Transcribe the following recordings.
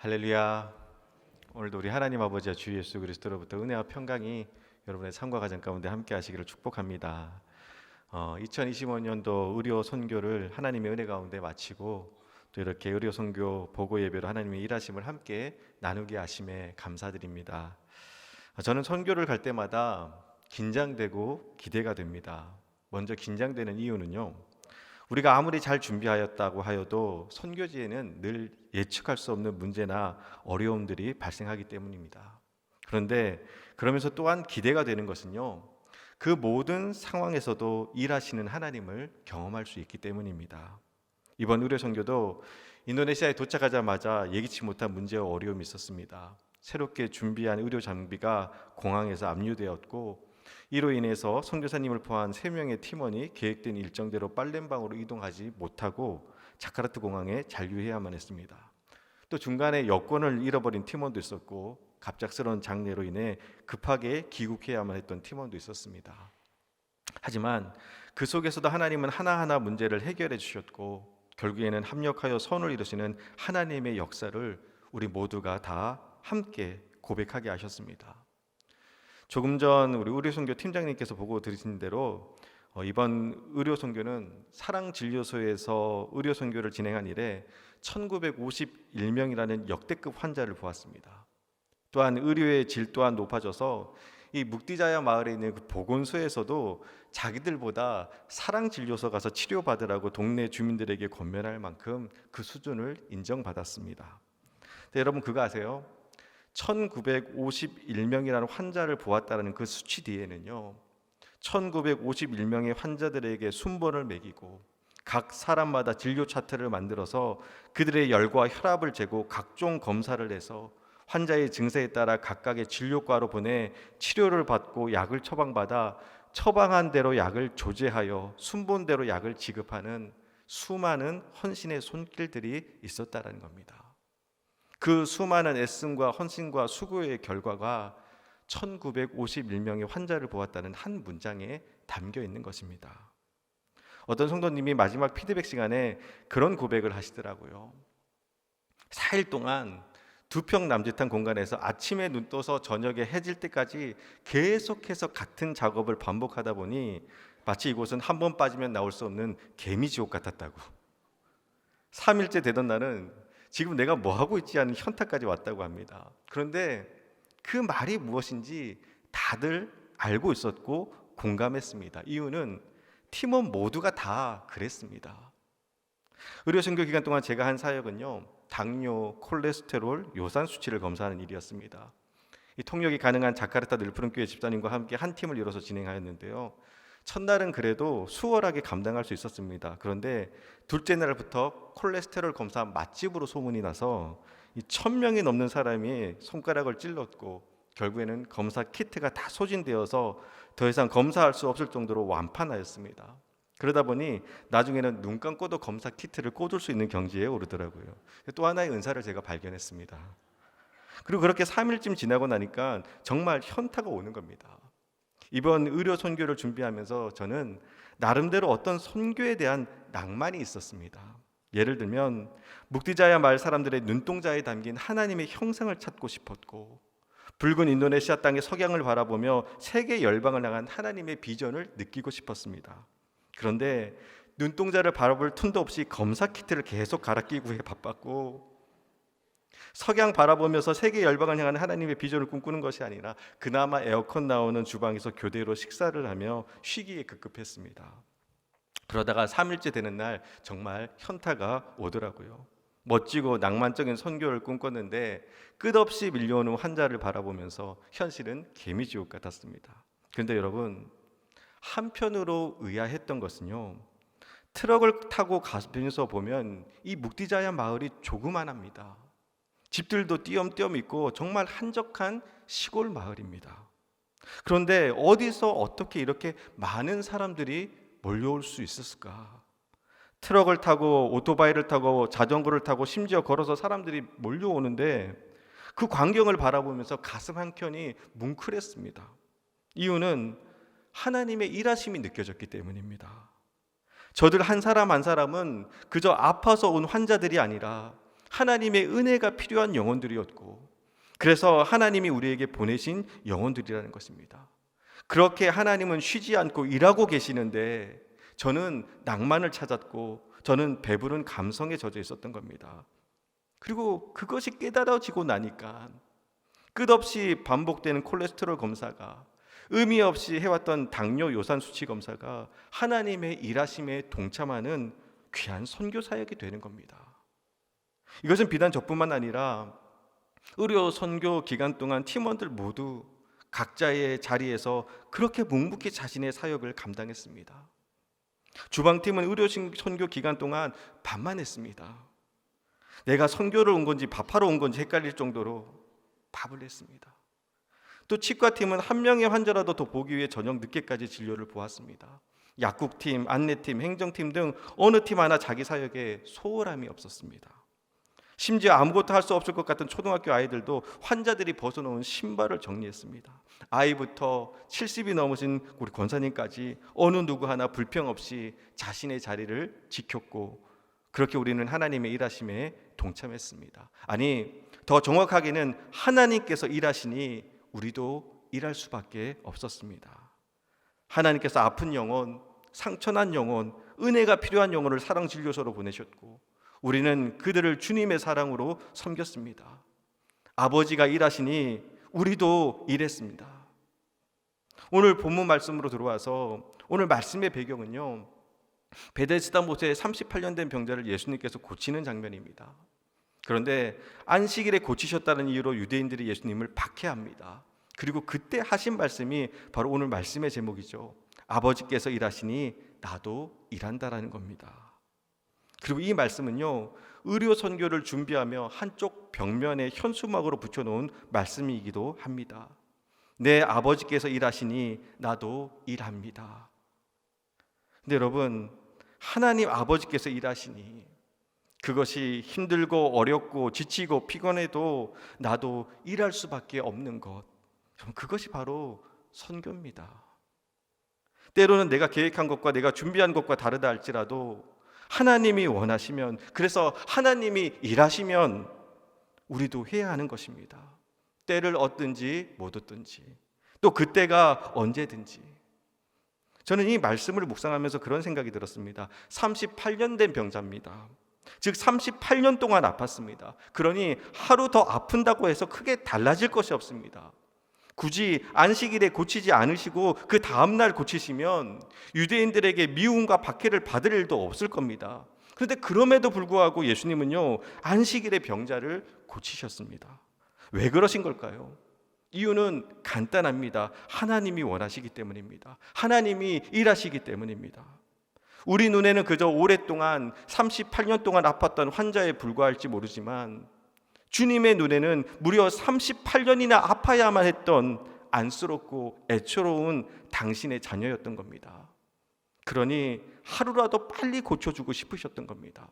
할렐루야. 오늘도 우리 하나님 아버지와 주 예수 그리스도로부터 은혜와 평강이 여러분의 삶과 가정 가운데 함께 하시기를 축복합니다. 2025년도 의료 선교를 하나님의 은혜 가운데 마치고 또 이렇게 의료 선교 보고 예배로 하나님의 일하심을 함께 나누게 하심에 감사드립니다. 저는 선교를 갈 때마다 긴장되고 기대가 됩니다. 먼저 긴장되는 이유는요, 우리가 아무리 잘 준비하였다고 하여도 선교지에는 늘 예측할 수 없는 문제나 어려움들이 발생하기 때문입니다. 그런데 그러면서 또한 기대가 되는 것은요, 그 모든 상황에서도 일하시는 하나님을 경험할 수 있기 때문입니다. 이번 의료 선교도 인도네시아에 도착하자마자 예기치 못한 문제와 어려움이 있었습니다. 새롭게 준비한 의료 장비가 공항에서 압류되었고, 이로 인해서 선교사님을 포함한 3명의 팀원이 계획된 일정대로 팔렘방으로 이동하지 못하고 자카르타 공항에 잔류해야만 했습니다. 또 중간에 여권을 잃어버린 팀원도 있었고, 갑작스러운 장례로 인해 급하게 귀국해야만 했던 팀원도 있었습니다. 하지만 그 속에서도 하나님은 하나하나 문제를 해결해 주셨고, 결국에는 합력하여 선을 이루시는 하나님의 역사를 우리 모두가 다 함께 고백하게 하셨습니다. 조금 전 우리 의료선교 팀장님께서 보고 드리신 대로 이번 의료선교는 사랑진료소에서 의료선교를 진행한 이래 1951명이라는 역대급 환자를 보았습니다. 또한 의료의 질 또한 높아져서 이 묵디자야 마을에 있는 그 보건소에서도 자기들보다 사랑진료소 가서 치료받으라고 동네 주민들에게 권면할 만큼 그 수준을 인정받았습니다. 근데 여러분 그거 아세요? 1951명이라는 환자를 보았다는 그 수치 뒤에는요, 1951명의 환자들에게 순번을 매기고 각 사람마다 진료 차트를 만들어서 그들의 열과 혈압을 재고 각종 검사를 해서 환자의 증세에 따라 각각의 진료과로 보내 치료를 받고 약을 처방받아 처방한 대로 약을 조제하여 순번대로 약을 지급하는 수많은 헌신의 손길들이 있었다는 겁니다. 그 수많은 애씀과 헌신과 수고의 결과가 1951명의 환자를 보았다는 한 문장에 담겨 있는 것입니다. 어떤 성도님이 마지막 피드백 시간에 그런 고백을 하시더라고요. 4일 동안 2평 남짓한 공간에서 아침에 눈 떠서 저녁에 해질 때까지 계속해서 같은 작업을 반복하다 보니 마치 이곳은 한 번 빠지면 나올 수 없는 개미지옥 같았다고. 3일째 되던 날은 지금 내가 뭐 하고 있지 하는 현타까지 왔다고 합니다. 그런데 그 말이 무엇인지 다들 알고 있었고 공감했습니다. 이유는 팀원 모두가 다 그랬습니다. 의료선교 기간 동안 제가 한 사역은요, 당뇨, 콜레스테롤, 요산 수치를 검사하는 일이었습니다. 이 통역이 가능한 자카르타 늘푸른교회 집사님과 함께 한 팀을 이뤄서 진행하였는데요, 첫날은 그래도 수월하게 감당할 수 있었습니다. 그런데 둘째 날부터 콜레스테롤 검사 맛집으로 소문이 나서 1,000명이 넘는 사람이 손가락을 찔렀고, 결국에는 검사 키트가 다 소진되어서 더 이상 검사할 수 없을 정도로 완판하였습니다. 그러다 보니 나중에는 눈 감고도 검사 키트를 꽂을 수 있는 경지에 오르더라고요. 또 하나의 은사를 제가 발견했습니다. 그리고 그렇게 3일쯤 지나고 나니까 정말 현타가 오는 겁니다. 이번 의료 선교를 준비하면서 저는 나름대로 어떤 선교에 대한 낭만이 있었습니다. 예를 들면 묵디자야 마을 사람들의 눈동자에 담긴 하나님의 형상을 찾고 싶었고, 붉은 인도네시아 땅의 석양을 바라보며 세계 열방을 향한 하나님의 비전을 느끼고 싶었습니다. 그런데 눈동자를 바라볼 틈도 없이 검사 키트를 계속 갈아 끼고 바빴고, 석양 바라보면서 세계 열방을 향한 하나님의 비전을 꿈꾸는 것이 아니라 그나마 에어컨 나오는 주방에서 교대로 식사를 하며 쉬기에 급급했습니다. 그러다가 3일째 되는 날 정말 현타가 오더라고요. 멋지고 낭만적인 선교를 꿈꿨는데 끝없이 밀려오는 환자를 바라보면서 현실은 개미지옥 같았습니다. 그런데 여러분, 한편으로 의아했던 것은요, 트럭을 타고 가면서 보면 이 묵디자야 마을이 조그만합니다. 집들도 띄엄띄엄 있고 정말 한적한 시골 마을입니다. 그런데 어디서 어떻게 이렇게 많은 사람들이 몰려올 수 있었을까? 트럭을 타고 오토바이를 타고 자전거를 타고 심지어 걸어서 사람들이 몰려오는데 그 광경을 바라보면서 가슴 한켠이 뭉클했습니다. 이유는 하나님의 일하심이 느껴졌기 때문입니다. 저들 한 사람 한 사람은 그저 아파서 온 환자들이 아니라 하나님의 은혜가 필요한 영혼들이었고, 그래서 하나님이 우리에게 보내신 영혼들이라는 것입니다. 그렇게 하나님은 쉬지 않고 일하고 계시는데 저는 낭만을 찾았고, 저는 배부른 감성에 젖어 있었던 겁니다. 그리고 그것이 깨달아지고 나니까 끝없이 반복되는 콜레스테롤 검사가, 의미 없이 해왔던 당뇨 요산 수치 검사가 하나님의 일하심에 동참하는 귀한 선교 사역이 되는 겁니다. 이것은 비단 저뿐만 아니라 의료 선교 기간 동안 팀원들 모두 각자의 자리에서 그렇게 묵묵히 자신의 사역을 감당했습니다. 주방팀은 의료 선교 기간 동안 밥만 했습니다. 내가 선교를 온 건지 밥하러 온 건지 헷갈릴 정도로 밥을 했습니다. 또 치과팀은 한 명의 환자라도 더 보기 위해 저녁 늦게까지 진료를 보았습니다. 약국팀, 안내팀, 행정팀 등 어느 팀 하나 자기 사역에 소홀함이 없었습니다. 심지어 아무것도 할 수 없을 것 같은 초등학교 아이들도 환자들이 벗어놓은 신발을 정리했습니다. 아이부터 70이 넘으신 우리 권사님까지 어느 누구 하나 불평 없이 자신의 자리를 지켰고, 그렇게 우리는 하나님의 일하심에 동참했습니다. 아니, 더 정확하게는 하나님께서 일하시니 우리도 일할 수밖에 없었습니다. 하나님께서 아픈 영혼, 상처난 영혼, 은혜가 필요한 영혼을 사랑 진료소로 보내셨고, 우리는 그들을 주님의 사랑으로 섬겼습니다. 아버지가 일하시니 우리도 일했습니다. 오늘 본문 말씀으로 들어와서, 오늘 말씀의 배경은요, 베데스다 못에 38년 된 병자를 예수님께서 고치는 장면입니다. 그런데 안식일에 고치셨다는 이유로 유대인들이 예수님을 박해합니다. 그리고 그때 하신 말씀이 바로 오늘 말씀의 제목이죠. 아버지께서 일하시니 나도 일한다라는 겁니다. 그리고 이 말씀은요, 의료 선교를 준비하며 한쪽 벽면에 현수막으로 붙여놓은 말씀이기도 합니다. 내 아버지께서 일하시니 나도 일합니다. 근데 여러분, 하나님 아버지께서 일하시니 그것이 힘들고 어렵고 지치고 피곤해도 나도 일할 수밖에 없는 것, 그것이 바로 선교입니다. 때로는 내가 계획한 것과 내가 준비한 것과 다르다 할지라도 하나님이 원하시면, 그래서 하나님이 일하시면 우리도 해야 하는 것입니다. 때를 얻든지 못 얻든지, 또 그때가 언제든지. 저는 이 말씀을 묵상하면서 그런 생각이 들었습니다. 38년 된 병자입니다. 즉 38년 동안 아팠습니다. 그러니 하루 더 아픈다고 해서 크게 달라질 것이 없습니다. 굳이 안식일에 고치지 않으시고 그 다음날 고치시면 유대인들에게 미움과 박해를 받을 일도 없을 겁니다. 그런데 그럼에도 불구하고 예수님은요, 안식일에 병자를 고치셨습니다. 왜 그러신 걸까요? 이유는 간단합니다. 하나님이 원하시기 때문입니다. 하나님이 일하시기 때문입니다. 우리 눈에는 그저 오랫동안 38년 동안 아팠던 환자에 불과할지 모르지만 주님의 눈에는 무려 38년이나 아파야만 했던 안쓰럽고 애처로운 당신의 자녀였던 겁니다. 그러니 하루라도 빨리 고쳐주고 싶으셨던 겁니다.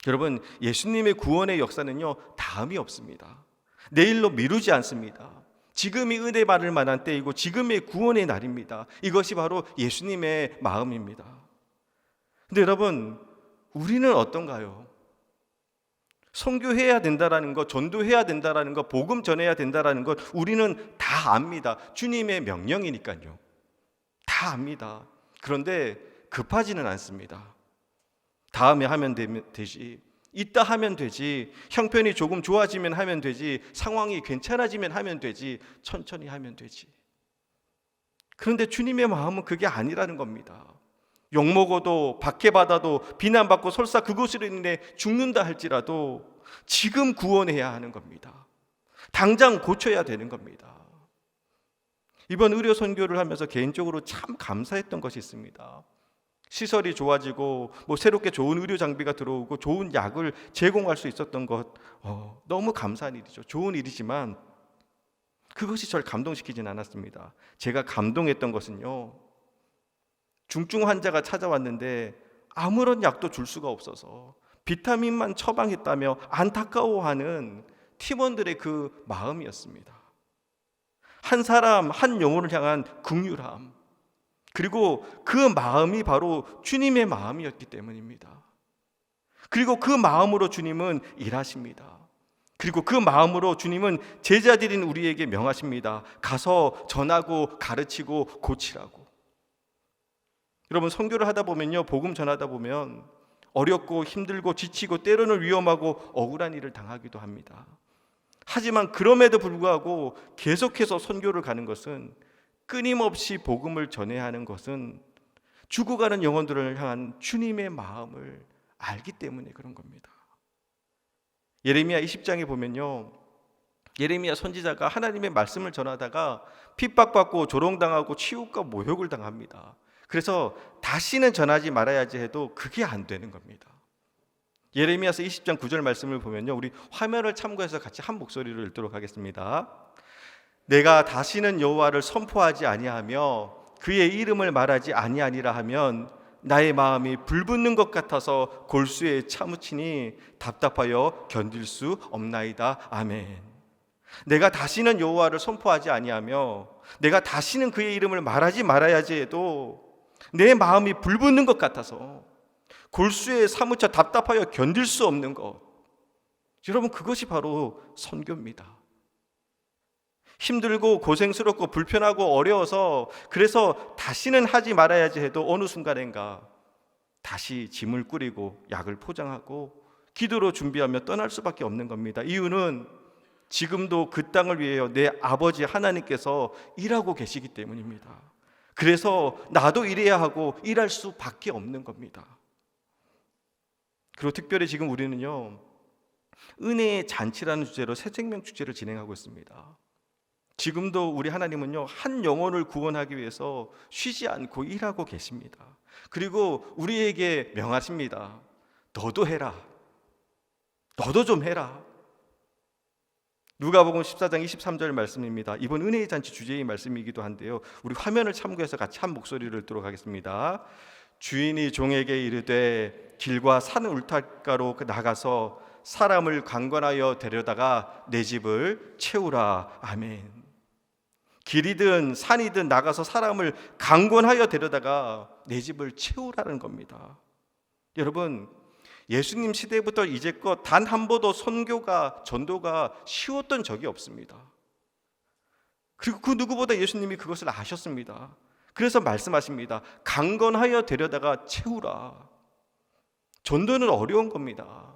여러분, 예수님의 구원의 역사는요, 다음이 없습니다. 내일로 미루지 않습니다. 지금이 은혜 받을 만한 때이고 지금의 구원의 날입니다. 이것이 바로 예수님의 마음입니다. 근데 여러분, 우리는 어떤가요? 선교해야 된다라는 것, 전도해야 된다라는 것, 복음 전해야 된다라는 것 우리는 다 압니다. 주님의 명령이니까요. 다 압니다. 그런데 급하지는 않습니다. 다음에 하면 되지, 이따 하면 되지, 형편이 조금 좋아지면 하면 되지, 상황이 괜찮아지면 하면 되지, 천천히 하면 되지. 그런데 주님의 마음은 그게 아니라는 겁니다. 욕먹어도 박해받아도 비난받고 설사 그것으로 인해 죽는다 할지라도 지금 구원해야 하는 겁니다. 당장 고쳐야 되는 겁니다. 이번 의료 선교를 하면서 개인적으로 참 감사했던 것이 있습니다. 시설이 좋아지고 새롭게 좋은 의료 장비가 들어오고 좋은 약을 제공할 수 있었던 것, 너무 감사한 일이죠. 좋은 일이지만 그것이 저를 감동시키진 않았습니다. 제가 감동했던 것은요, 중증 환자가 찾아왔는데 아무런 약도 줄 수가 없어서 비타민만 처방했다며 안타까워하는 팀원들의 그 마음이었습니다. 한 사람, 한 영혼을 향한 긍휼함, 그리고 그 마음이 바로 주님의 마음이었기 때문입니다. 그리고 그 마음으로 주님은 일하십니다. 그리고 그 마음으로 주님은 제자들인 우리에게 명하십니다. 가서 전하고 가르치고 고치라고. 여러분, 선교를 하다 보면요, 복음 전하다 보면 어렵고 힘들고 지치고 때로는 위험하고 억울한 일을 당하기도 합니다. 하지만 그럼에도 불구하고 계속해서 선교를 가는 것은, 끊임없이 복음을 전해야 하는 것은 죽어가는 영혼들을 향한 주님의 마음을 알기 때문에 그런 겁니다. 예레미야 20장에 보면요, 예레미야 선지자가 하나님의 말씀을 전하다가 핍박받고 조롱당하고 치욕과 모욕을 당합니다. 그래서 다시는 전하지 말아야지 해도 그게 안 되는 겁니다. 예레미야서 20장 9절 말씀을 보면요, 우리 화면을 참고해서 같이 한 목소리로 읽도록 하겠습니다. 내가 다시는 여호와를 선포하지 아니하며 그의 이름을 말하지 아니하니라 하면 나의 마음이 불붙는 것 같아서 골수에 차무치니 답답하여 견딜 수 없나이다. 아멘. 내가 다시는 여호와를 선포하지 아니하며 내가 다시는 그의 이름을 말하지 말아야지 해도 내 마음이 불붙는 것 같아서 골수에 사무쳐 답답하여 견딜 수 없는 것, 여러분, 그것이 바로 선교입니다. 힘들고 고생스럽고 불편하고 어려워서 그래서 다시는 하지 말아야지 해도 어느 순간인가 다시 짐을 꾸리고 약을 포장하고 기도로 준비하며 떠날 수밖에 없는 겁니다. 이유는 지금도 그 땅을 위하여 내 아버지 하나님께서 일하고 계시기 때문입니다. 그래서 나도 일해야 하고 일할 수밖에 없는 겁니다. 그리고 특별히 지금 우리는요, 은혜의 잔치라는 주제로 새 생명 축제를 진행하고 있습니다. 지금도 우리 하나님은요, 한 영혼을 구원하기 위해서 쉬지 않고 일하고 계십니다. 그리고 우리에게 명하십니다. 너도 해라. 너도 좀 해라. 누가복음 14장 23절 말씀입니다. 이번 은혜의 잔치 주제의 말씀이기도 한데요, 우리 화면을 참고해서 같이 한 목소리를 읽도록 하겠습니다. 주인이 종에게 이르되 길과 산 울타가로 나가서 사람을 강권하여 데려다가 내 집을 채우라. 아멘. 길이든 산이든 나가서 사람을 강권하여 데려다가 내 집을 채우라는 겁니다. 여러분, 예수님 시대부터 이제껏 단 한 번도 선교가, 전도가 쉬웠던 적이 없습니다. 그리고 그 누구보다 예수님이 그것을 아셨습니다. 그래서 말씀하십니다. 강건하여 데려다가 채우라. 전도는 어려운 겁니다.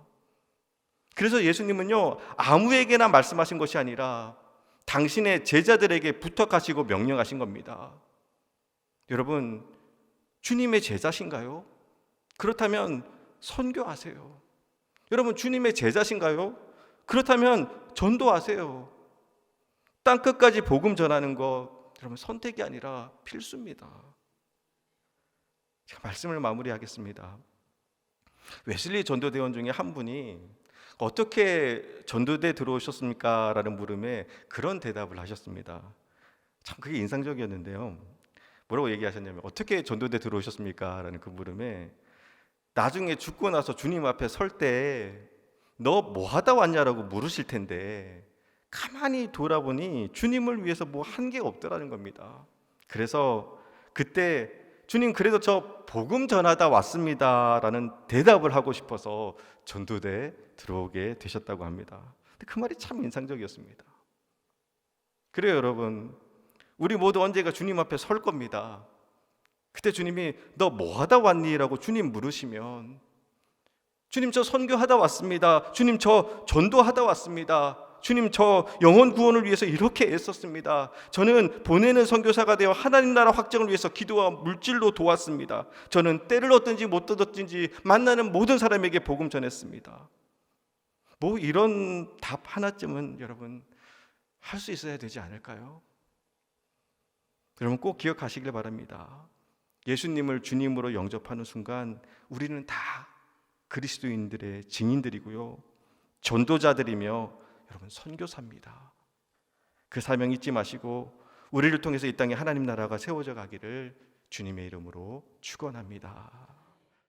그래서 예수님은요, 아무에게나 말씀하신 것이 아니라 당신의 제자들에게 부탁하시고 명령하신 겁니다. 여러분, 주님의 제자신가요? 그렇다면 선교하세요. 여러분, 주님의 제자신가요? 그렇다면 전도하세요. 땅끝까지 복음 전하는 것, 여러분, 선택이 아니라 필수입니다. 제가 말씀을 마무리하겠습니다. 웨슬리 전도대원 중에 한 분이 어떻게 전도대 들어오셨습니까? 라는 물음에 그런 대답을 하셨습니다. 참 그게 인상적이었는데요. 뭐라고 얘기하셨냐면, 어떻게 전도대 들어오셨습니까? 라는 그 물음에 나중에 죽고 나서 주님 앞에 설 때 너 뭐 하다 왔냐라고 물으실 텐데 가만히 돌아보니 주님을 위해서 뭐 한 게 없더라는 겁니다. 그래서 그때 주님, 그래도 저 복음 전하다 왔습니다 라는 대답을 하고 싶어서 전도대에 들어오게 되셨다고 합니다. 근데 그 말이 참 인상적이었습니다. 그래요, 여러분, 우리 모두 언젠가 주님 앞에 설 겁니다. 그때 주님이 너 뭐 하다 왔니? 라고 주님 물으시면, 주님 저 선교하다 왔습니다. 주님 저 전도하다 왔습니다. 주님 저 영혼 구원을 위해서 이렇게 애썼습니다. 저는 보내는 선교사가 되어 하나님 나라 확장을 위해서 기도와 물질로 도왔습니다. 저는 때를 얻든지 못 얻든지 만나는 모든 사람에게 복음 전했습니다. 뭐 이런 답 하나쯤은 여러분 할 수 있어야 되지 않을까요? 여러분 꼭 기억하시길 바랍니다. 예수님을 주님으로 영접하는 순간 우리는 다 그리스도인들의 증인들이고요, 전도자들이며 여러분 선교사입니다. 그 사명 잊지 마시고 우리를 통해서 이 땅에 하나님 나라가 세워져 가기를 주님의 이름으로 축원합니다.